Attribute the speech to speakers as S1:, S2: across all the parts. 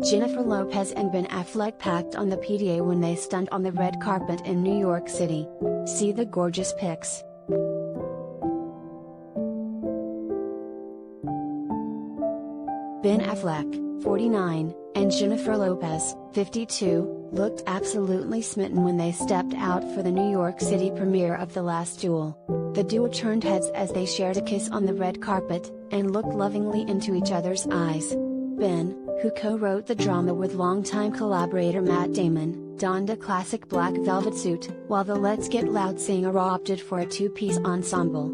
S1: Jennifer Lopez and Ben Affleck packed on the PDA when they stunned on the red carpet in New York City. See the gorgeous pics. Ben Affleck, 49, and Jennifer Lopez, 52, looked absolutely smitten when they stepped out for the New York City premiere of The Last Duel. The duo turned heads as they shared a kiss on the red carpet, and looked lovingly into each other's eyes. Ben, who co-wrote the drama with longtime collaborator Matt Damon, donned a classic black velvet suit, while the Let's Get Loud singer opted for a two-piece ensemble.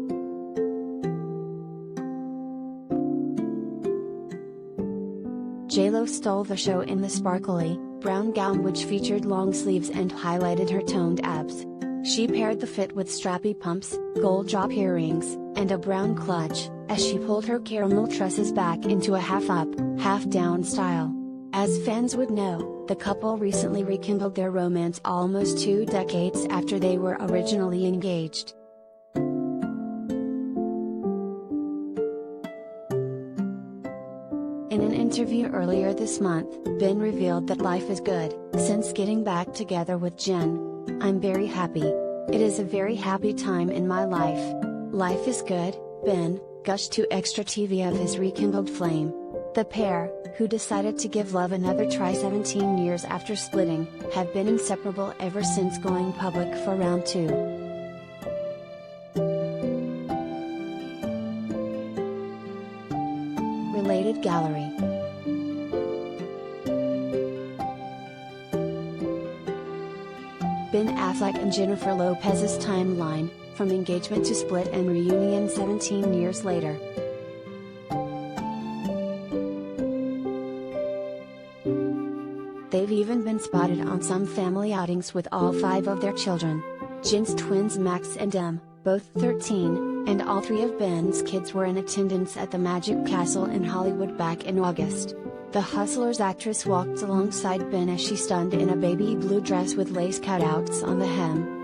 S1: J.Lo stole the show in the sparkly, brown gown which featured long sleeves and highlighted her toned abs. She paired the fit with strappy pumps, gold drop earrings, and a brown clutch, as she pulled her caramel tresses back into a half-up, half-down style. As fans would know, the couple recently rekindled their romance almost 2 decades after they were originally engaged. In an interview earlier this month, Ben revealed that life is good, since getting back together with Jen. "I'm very happy. It is a very happy time in my life. Life is good," Ben gushed to Extra TV of his rekindled flame. The pair, who decided to give love another try 17 years after splitting, have been inseparable ever since going public for round 2. Related gallery. Ben Affleck and Jennifer Lopez's timeline, from engagement to split and reunion 17 years later. They've even been spotted on some family outings with all 5 of their children. Jen's twins Max and Em, both 13, and all 3 of Ben's kids were in attendance at the Magic Castle in Hollywood back in August. The Hustlers actress walked alongside Ben as she stunned in a baby blue dress with lace cutouts on the hem.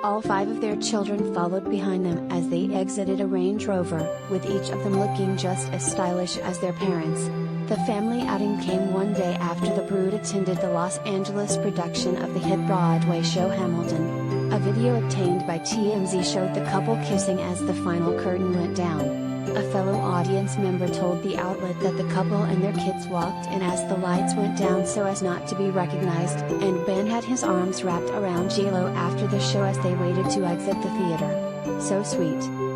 S1: All 5 of their children followed behind them as they exited a Range Rover, with each of them looking just as stylish as their parents. The family outing came one day after the brood attended the Los Angeles production of the hit Broadway show Hamilton. A video obtained by TMZ showed the couple kissing as the final curtain went down. A fellow audience member told the outlet that the couple and their kids walked in as the lights went down so as not to be recognized, and Ben had his arms wrapped around J.Lo after the show as they waited to exit the theater. "So sweet."